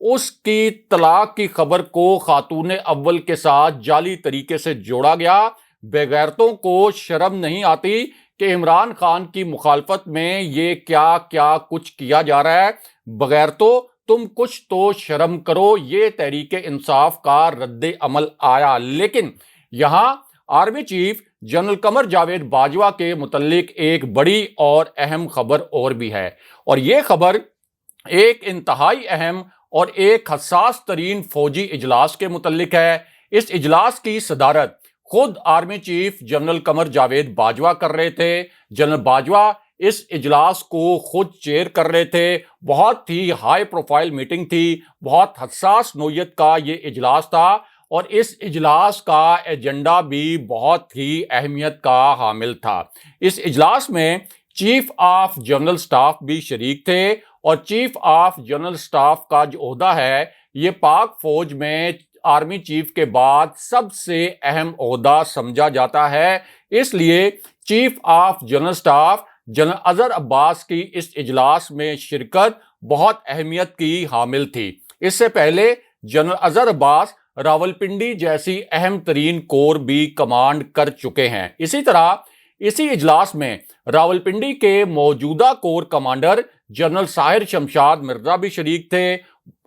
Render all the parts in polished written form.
اس کی طلاق کی خبر کو خاتون اول کے ساتھ جعلی طریقے سے جوڑا گیا۔ بےغیرتوں کو شرم نہیں آتی کہ عمران خان کی مخالفت میں یہ کیا کیا کچھ کیا جا رہا ہے؟ بغیرتوں تم کچھ تو شرم کرو۔ یہ تحریک انصاف کا رد عمل آیا، لیکن یہاں army chief general Qamar Javed Bajwa کے متعلق ایک بڑی اور اہم خبر اور بھی ہے، اور یہ خبر ایک انتہائی اہم اور ایک حساس ترین فوجی اجلاس کے متعلق ہے۔ اس اجلاس کی صدارت خود army chief general Qamar Javed Bajwa کر رہے تھے۔ جنرل باجوہ اس اجلاس کو خود چیئر کر رہے تھے۔ بہت ہی ہائی پروفائل میٹنگ تھی، بہت حساس نوعیت کا یہ اجلاس تھا، اور اس اجلاس کا ایجنڈا بھی بہت ہی اہمیت کا حامل تھا۔ اس اجلاس میں چیف آف جنرل سٹاف بھی شریک تھے، اور چیف آف جنرل سٹاف کا جو عہدہ ہے یہ پاک فوج میں آرمی چیف کے بعد سب سے اہم عہدہ سمجھا جاتا ہے۔ اس لیے chief of general staff general Azhar Abbas کی اس اجلاس میں شرکت بہت اہمیت کی حامل تھی۔ اس سے پہلے جنرل اظہر عباس راولپنڈی جیسی اہم ترین کور بھی کمانڈ کر چکے ہیں۔ اسی طرح اسی اجلاس میں راولپنڈی کے موجودہ corps commander general Sahir Shamshad Mirza بھی شریک تھے،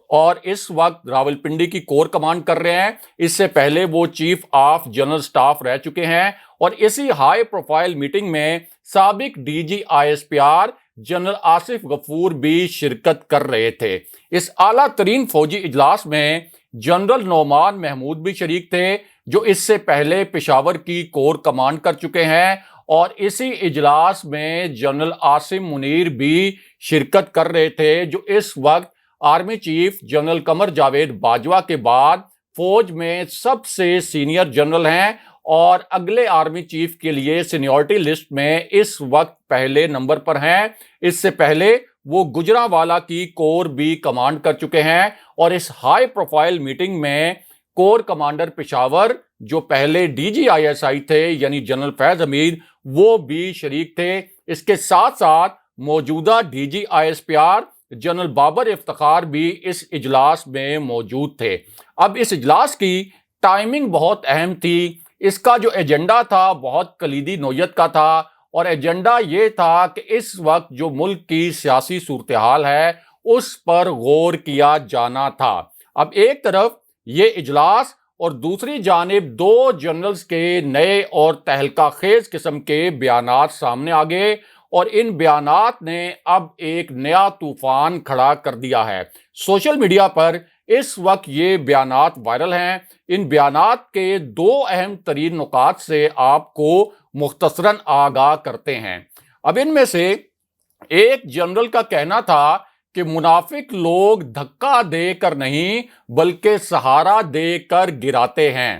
اور اس وقت راولپنڈی کی کور کمانڈ کر رہے ہیں۔ اس سے پہلے وہ چیف آف جنرل سٹاف رہ چکے ہیں، اور اسی ہائی پروفائل میٹنگ میں سابق D G ISPR general Asif Ghafoor بھی شرکت کر رہے تھے۔ اس اعلیٰ ترین فوجی اجلاس میں جنرل نعمان محمود بھی شریک تھے، جو اس سے پہلے پشاور کی کور کمانڈ کر چکے ہیں، اور اسی اجلاس میں جنرل عاصم منیر بھی شرکت کر رہے تھے، جو اس وقت army chief general Qamar Javed Bajwa کے بعد فوج میں سب سے سینئر جنرل ہیں، اور اگلے آرمی چیف کے لیے سینیورٹی لسٹ میں اس وقت پہلے نمبر پر ہیں۔ اس سے پہلے وہ گجرانوالہ کی کور بھی کمانڈ کر چکے ہیں، اور اس ہائی پروفائل میٹنگ میں کور کمانڈر پشاور جو پہلے ڈی جی ISI تھے یعنی جنرل فیض حمید، وہ بھی شریک تھے۔ اس کے ساتھ ساتھ موجودہ D G ISPR general Babar Iftikhar بھی اس اجلاس میں موجود تھے۔ اب اس اجلاس کی ٹائمنگ بہت اہم تھی۔ اس کا جو ایجنڈا تھا بہت کلیدی نوعیت کا تھا، اور ایجنڈا یہ تھا کہ اس وقت جو ملک کی سیاسی صورتحال ہے اس پر غور کیا جانا تھا۔ اب ایک طرف یہ اجلاس اور دوسری جانب دو جنرلز کے نئے اور تہلکہ خیز قسم کے بیانات سامنے آ گئے، اور ان بیانات نے اب ایک نیا طوفان کھڑا کر دیا ہے۔ سوشل میڈیا پر اس وقت یہ بیانات وائرل ہیں۔ ان بیانات کے دو اہم ترین نکات سے آپ کو مختصراً آگاہ کرتے ہیں۔ اب ان میں سے ایک جنرل کا کہنا تھا کہ منافق لوگ دھکا دے کر نہیں بلکہ سہارا دے کر گراتے ہیں۔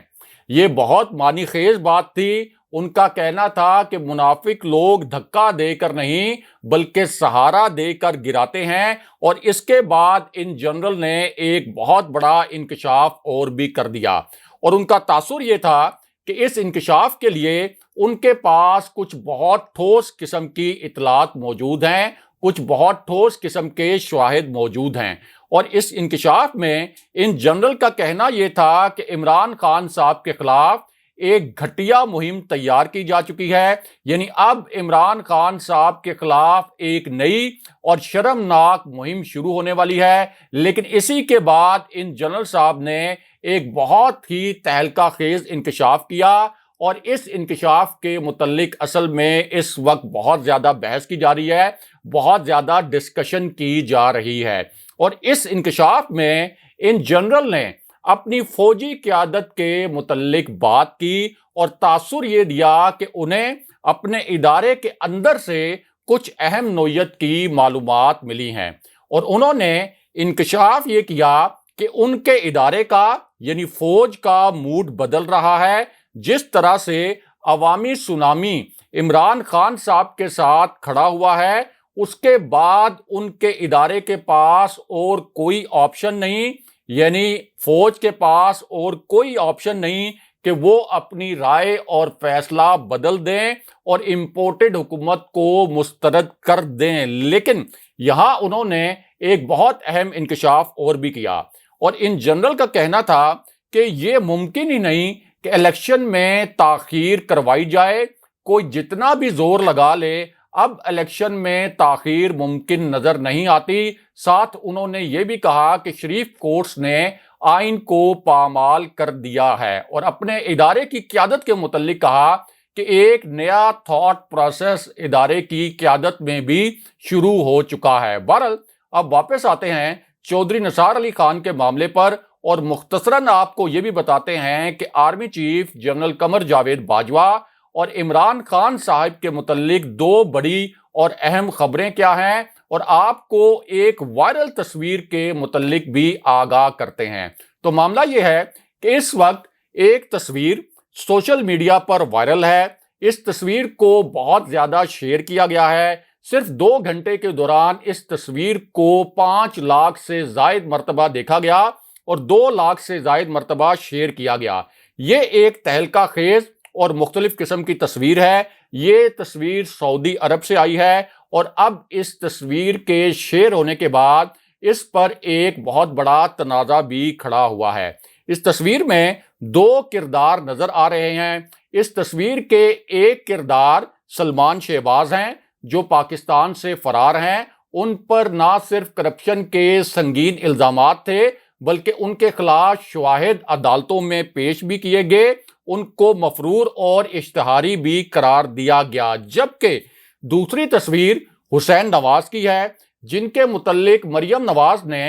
یہ بہت معنی خیز بات تھی۔ ان کا کہنا تھا کہ منافق لوگ دھکا دے کر نہیں بلکہ سہارا دے کر گراتے ہیں، اور اس کے بعد ان جنرل نے ایک بہت بڑا انکشاف اور بھی کر دیا، اور ان کا تاثر یہ تھا کہ اس انکشاف کے لیے ان کے پاس کچھ بہت ٹھوس قسم کی اطلاعات موجود ہیں، کچھ بہت ٹھوس قسم کے شواہد موجود ہیں۔ اور اس انکشاف میں ان جنرل کا کہنا یہ تھا کہ عمران خان صاحب کے خلاف ایک گھٹیا مہم تیار کی جا چکی ہے، یعنی اب عمران خان صاحب کے خلاف ایک نئی اور شرمناک مہم شروع ہونے والی ہے۔ لیکن اسی کے بعد ان جنرل صاحب نے ایک بہت ہی تہلکہ خیز انکشاف کیا، اور اس انکشاف کے متعلق اصل میں اس وقت بہت زیادہ بحث کی جا رہی ہے، بہت زیادہ ڈسکشن کی جا رہی ہے۔ اور اس انکشاف میں ان جنرل نے اپنی فوجی قیادت کے متعلق بات کی، اور تاثر یہ دیا کہ انہیں اپنے ادارے کے اندر سے کچھ اہم نوعیت کی معلومات ملی ہیں، اور انہوں نے انکشاف یہ کیا کہ ان کے ادارے کا یعنی فوج کا موڈ بدل رہا ہے۔ جس طرح سے عوامی سونامی عمران خان صاحب کے ساتھ کھڑا ہوا ہے، اس کے بعد ان کے ادارے کے پاس اور کوئی آپشن نہیں، یعنی فوج کے پاس اور کوئی آپشن نہیں کہ وہ اپنی رائے اور فیصلہ بدل دیں اور امپورٹڈ حکومت کو مسترد کر دیں۔ لیکن یہاں انہوں نے ایک بہت اہم انکشاف اور بھی کیا، اور ان جنرل کا کہنا تھا کہ یہ ممکن ہی نہیں کہ الیکشن میں تاخیر کروائی جائے، کوئی جتنا بھی زور لگا لے اب الیکشن میں تاخیر ممکن نظر نہیں آتی۔ ساتھ انہوں نے یہ بھی کہا کہ شریف کورٹس نے آئین کو پامال کر دیا ہے، اور اپنے ادارے کی قیادت کے متعلق کہا کہ ایک نیا تھاٹ پروسیس ادارے کی قیادت میں بھی شروع ہو چکا ہے۔ بہرحال اب واپس آتے ہیں چودھری نثار علی خان کے معاملے پر، اور مختصراً آپ کو یہ بھی بتاتے ہیں کہ army chief general Qamar Javed Bajwa اور عمران خان صاحب کے متعلق دو بڑی اور اہم خبریں کیا ہیں، اور آپ کو ایک وائرل تصویر کے متعلق بھی آگاہ کرتے ہیں۔ تو معاملہ یہ ہے کہ اس وقت ایک تصویر سوشل میڈیا پر وائرل ہے، اس تصویر کو بہت زیادہ شیئر کیا گیا ہے، صرف 2 گھنٹے کے دوران اس تصویر کو 5 لاکھ سے زائد مرتبہ دیکھا گیا اور 2 لاکھ سے زائد مرتبہ شیئر کیا گیا۔ یہ ایک تہلکہ خیز اور مختلف قسم کی تصویر ہے۔ یہ تصویر سعودی عرب سے آئی ہے، اور اب اس تصویر کے شیئر ہونے کے بعد اس پر ایک بہت بڑا تنازع بھی کھڑا ہوا ہے۔ اس تصویر میں 2 کردار نظر آ رہے ہیں۔ اس تصویر کے ایک کردار سلمان شہباز ہیں جو پاکستان سے فرار ہیں، ان پر نہ صرف کرپشن کے سنگین الزامات تھے بلکہ ان کے خلاف شواہد عدالتوں میں پیش بھی کیے گئے، ان کو مفرور اور اشتہاری بھی قرار دیا گیا۔ جبکہ دوسری تصویر حسین نواز کی ہے، جن کے متعلق مریم نواز نے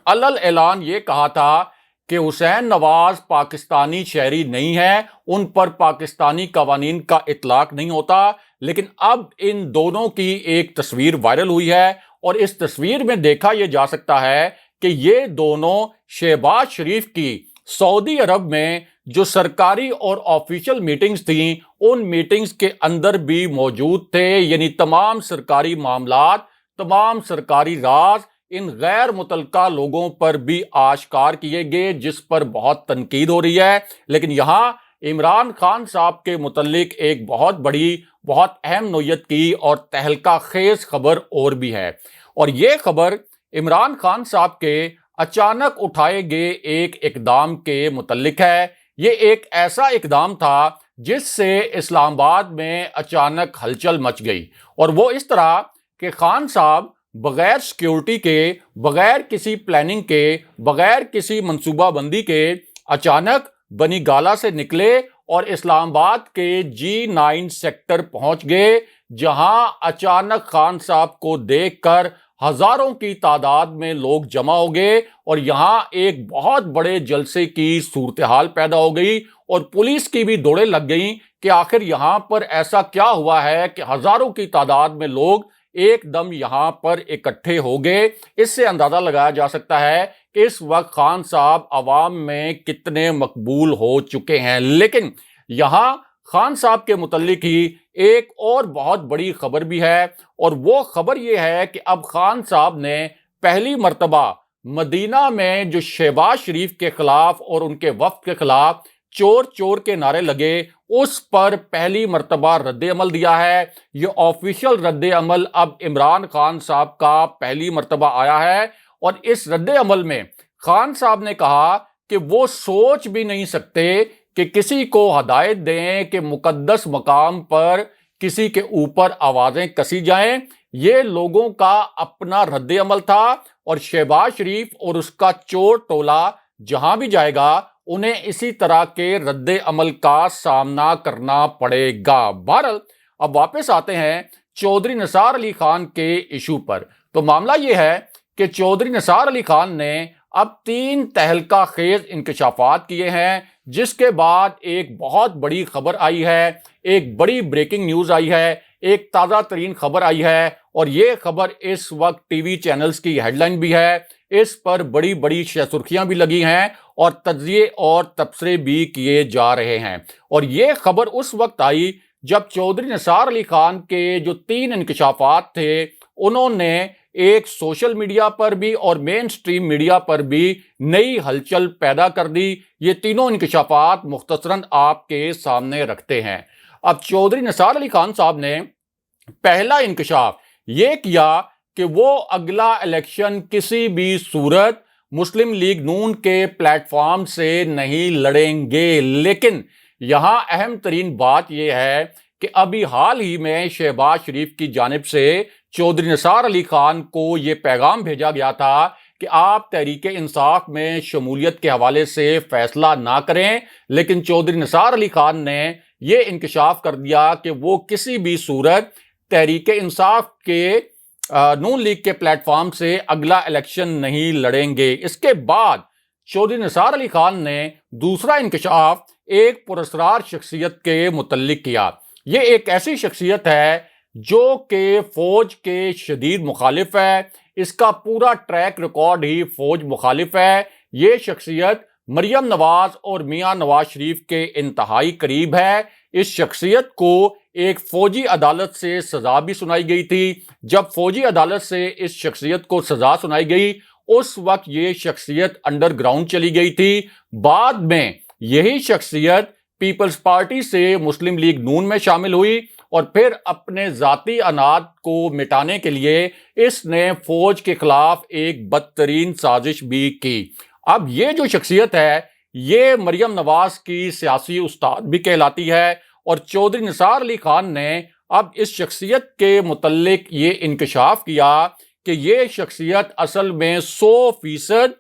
علل اعلان یہ کہا تھا کہ حسین نواز پاکستانی شہری نہیں ہے، ان پر پاکستانی قوانین کا اطلاق نہیں ہوتا، لیکن اب ان دونوں کی ایک تصویر وائرل ہوئی ہے، اور اس تصویر میں دیکھا یہ جا سکتا ہے کہ یہ دونوں شہباز شریف کی سعودی عرب میں جو سرکاری اور آفیشیل میٹنگز تھیں ان میٹنگز کے اندر بھی موجود تھے، یعنی تمام سرکاری معاملات، تمام سرکاری راز ان غیر متعلقہ لوگوں پر بھی آشکار کیے گئے، جس پر بہت تنقید ہو رہی ہے۔ لیکن یہاں عمران خان صاحب کے متعلق ایک بہت بڑی، بہت اہم نوعیت کی اور تہلکہ خیز خبر اور بھی ہے، اور یہ خبر عمران خان صاحب کے اچانک اٹھائے گئے ایک اقدام کے متعلق ہے۔ یہ ایک ایسا اقدام تھا جس سے اسلام آباد میں اچانک ہلچل مچ گئی، اور وہ اس طرح کہ خان صاحب بغیر سیکیورٹی کے، بغیر کسی پلاننگ کے، بغیر کسی منصوبہ بندی کے اچانک بنی گالہ سے نکلے اور اسلام آباد کے G9 سیکٹر پہنچ گئے، جہاں اچانک خان صاحب کو دیکھ کر ہزاروں کی تعداد میں لوگ جمع ہو گئے، اور یہاں ایک بہت بڑے جلسے کی صورتحال پیدا ہو گئی، اور پولیس کی بھی دوڑیں لگ گئیں کہ آخر یہاں پر ایسا کیا ہوا ہے کہ ہزاروں کی تعداد میں لوگ ایک دم یہاں پر اکٹھے ہو گئے۔ اس سے اندازہ لگایا جا سکتا ہے کہ اس وقت خان صاحب عوام میں کتنے مقبول ہو چکے ہیں۔ لیکن یہاں خان صاحب کے متعلق ہی ایک اور بہت بڑی خبر بھی ہے، اور وہ خبر یہ ہے کہ اب خان صاحب نے پہلی مرتبہ مدینہ میں جو شہباز شریف کے خلاف اور ان کے وفد کے خلاف چور چور کے نعرے لگے، اس پر پہلی مرتبہ رد عمل دیا ہے۔ یہ آفیشیل رد عمل اب عمران خان صاحب کا پہلی مرتبہ آیا ہے، اور اس رد عمل میں خان صاحب نے کہا کہ وہ سوچ بھی نہیں سکتے کہ کسی کو ہدایت دیں کہ مقدس مقام پر کسی کے اوپر آوازیں کسی جائیں۔ یہ لوگوں کا اپنا رد عمل تھا، اور شہباز شریف اور اس کا چور ٹولہ جہاں بھی جائے گا انہیں اسی طرح کے رد عمل کا سامنا کرنا پڑے گا۔ بہرحال اب واپس آتے ہیں چودھری نثار علی خان کے ایشو پر۔ تو معاملہ یہ ہے کہ چودھری نثار علی خان نے اب 3 تہلکہ خیز انکشافات کیے ہیں، جس کے بعد ایک بہت بڑی خبر آئی ہے، ایک بڑی بریکنگ نیوز آئی ہے، ایک تازہ ترین خبر آئی ہے، اور یہ خبر اس وقت ٹی وی چینلز کی ہیڈ لائن بھی ہے، اس پر بڑی بڑی سرخیاں بھی لگی ہیں اور تجزیے اور تبصرے بھی کیے جا رہے ہیں۔ اور یہ خبر اس وقت آئی جب چودھری نثار علی خان کے جو 3 انکشافات تھے انہوں نے ایک سوشل میڈیا پر بھی اور مین سٹریم میڈیا پر بھی نئی ہلچل پیدا کر دی۔ یہ تینوں انکشافات مختصراً آپ کے سامنے رکھتے ہیں۔ اب چودھری نثار علی خان صاحب نے پہلا انکشاف یہ کیا کہ وہ اگلا الیکشن کسی بھی صورت مسلم لیگ نون کے پلیٹ فارم سے نہیں لڑیں گے، لیکن یہاں اہم ترین بات یہ ہے کہ ابھی حال ہی میں شہباز شریف کی جانب سے چودھری نثار علی خان کو یہ پیغام بھیجا گیا تھا کہ آپ تحریک انصاف میں شمولیت کے حوالے سے فیصلہ نہ کریں، لیکن چودھری نثار علی خان نے یہ انکشاف کر دیا کہ وہ کسی بھی صورت تحریک انصاف کے نون لیگ کے پلیٹ فارم سے اگلا الیکشن نہیں لڑیں گے۔ اس کے بعد چودھری نثار علی خان نے دوسرا انکشاف ایک پراسرار شخصیت کے متعلق کیا۔ یہ ایک ایسی شخصیت ہے جو کہ فوج کے شدید مخالف ہے، اس کا پورا ٹریک ریکارڈ ہی فوج مخالف ہے۔ یہ شخصیت مریم نواز اور میاں نواز شریف کے انتہائی قریب ہے۔ اس شخصیت کو ایک فوجی عدالت سے سزا بھی سنائی گئی تھی۔ جب فوجی عدالت سے اس شخصیت کو سزا سنائی گئی اس وقت یہ شخصیت انڈر گراؤنڈ چلی گئی تھی۔ بعد میں یہی شخصیت پیپلز پارٹی سے مسلم لیگ نون میں شامل ہوئی اور پھر اپنے ذاتی اناج کو مٹانے کے لیے اس نے فوج کے خلاف ایک بدترین سازش بھی کی۔ اب یہ جو شخصیت ہے یہ مریم نواز کی سیاسی استاد بھی کہلاتی ہے، اور چودھری نثار علی خان نے اب اس شخصیت کے متعلق یہ انکشاف کیا کہ یہ شخصیت اصل میں 100%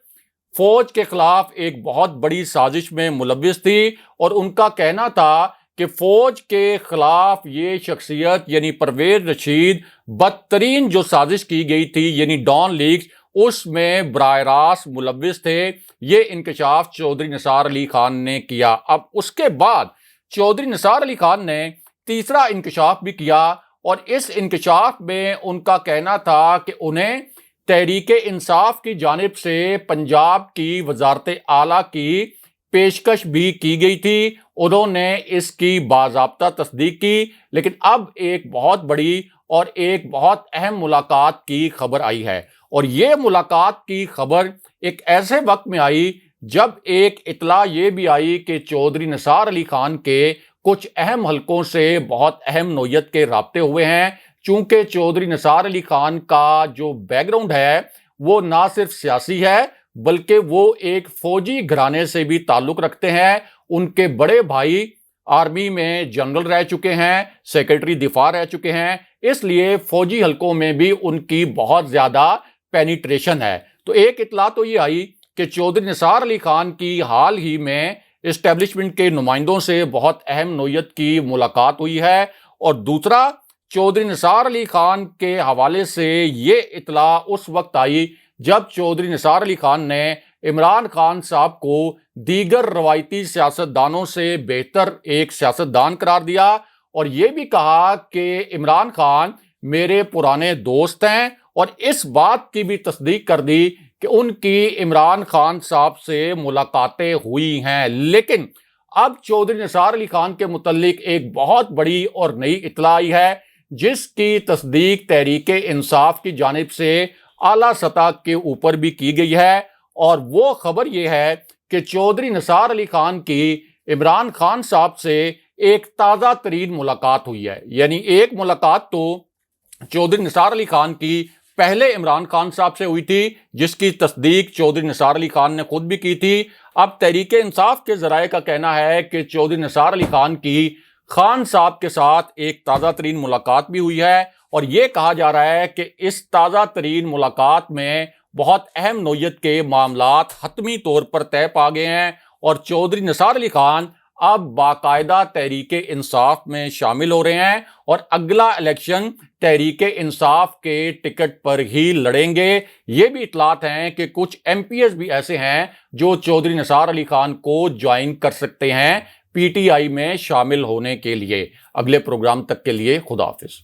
فوج کے خلاف ایک بہت بڑی سازش میں ملوث تھی، اور ان کا کہنا تھا کہ فوج کے خلاف یہ شخصیت یعنی پرویز رشید بدترین جو سازش کی گئی تھی یعنی ڈان لیگز، اس میں براہ راست ملوث تھے۔ یہ انکشاف چودھری نثار علی خان نے کیا۔ اب اس کے بعد چودھری نثار علی خان نے تیسرا انکشاف بھی کیا، اور اس انکشاف میں ان کا کہنا تھا کہ انہیں تحریک انصاف کی جانب سے پنجاب کی وزارت اعلیٰ کی پیشکش بھی کی گئی تھی۔ انہوں نے اس کی باضابطہ تصدیق کی، لیکن اب ایک بہت بڑی اور ایک بہت اہم ملاقات کی خبر آئی ہے، اور یہ ملاقات کی خبر ایک ایسے وقت میں آئی جب ایک اطلاع یہ بھی آئی کہ چودھری نثار علی خان کے کچھ اہم حلقوں سے بہت اہم نوعیت کے رابطے ہوئے ہیں، چونکہ چودھری نثار علی خان کا جو بیک گراؤنڈ ہے وہ نہ صرف سیاسی ہے بلکہ وہ ایک فوجی گھرانے سے بھی تعلق رکھتے ہیں۔ ان کے بڑے بھائی آرمی میں جنرل رہ چکے ہیں، سیکرٹری دفاع رہ چکے ہیں، اس لیے فوجی حلقوں میں بھی ان کی بہت زیادہ پینیٹریشن ہے۔ تو ایک اطلاع تو یہ آئی کہ چودھری نثار علی خان کی حال ہی میں اسٹیبلشمنٹ کے نمائندوں سے بہت اہم نوعیت کی ملاقات ہوئی ہے، اور دوسرا چودھری نثار علی خان کے حوالے سے یہ اطلاع اس وقت آئی جب چودھری نثار علی خان نے عمران خان صاحب کو دیگر روایتی سیاستدانوں سے بہتر ایک سیاستدان قرار دیا، اور یہ بھی کہا کہ عمران خان میرے پرانے دوست ہیں، اور اس بات کی بھی تصدیق کر دی کہ ان کی عمران خان صاحب سے ملاقاتیں ہوئی ہیں۔ لیکن اب چودھری نثار علی خان کے متعلق ایک بہت بڑی اور نئی اطلاع آئی ہے جس کی تصدیق تحریک انصاف کی جانب سے اعلیٰ سطح کے اوپر بھی کی گئی ہے، اور وہ خبر یہ ہے کہ چودھری نثار علی خان کی عمران خان صاحب سے ایک تازہ ترین ملاقات ہوئی ہے۔ یعنی ایک ملاقات تو چودھری نثار علی خان کی پہلے عمران خان صاحب سے ہوئی تھی جس کی تصدیق چودھری نثار علی خان نے خود بھی کی تھی۔ اب تحریک انصاف کے ذرائع کا کہنا ہے کہ چودھری نثار علی خان کی خان صاحب کے ساتھ ایک تازہ ترین ملاقات بھی ہوئی ہے، اور یہ کہا جا رہا ہے کہ اس تازہ ترین ملاقات میں بہت اہم نوعیت کے معاملات حتمی طور پر طے پا گئے ہیں، اور چودھری نثار علی خان اب باقاعدہ تحریک انصاف میں شامل ہو رہے ہیں، اور اگلا الیکشن تحریک انصاف کے ٹکٹ پر ہی لڑیں گے۔ یہ بھی اطلاعات ہیں کہ کچھ ایم پی ایس بھی ایسے ہیں جو چودھری نثار علی خان کو جوائن کر سکتے ہیں پی ٹی آئی میں شامل ہونے کے لیے۔ اگلے پروگرام تک کے لیے خدا حافظ۔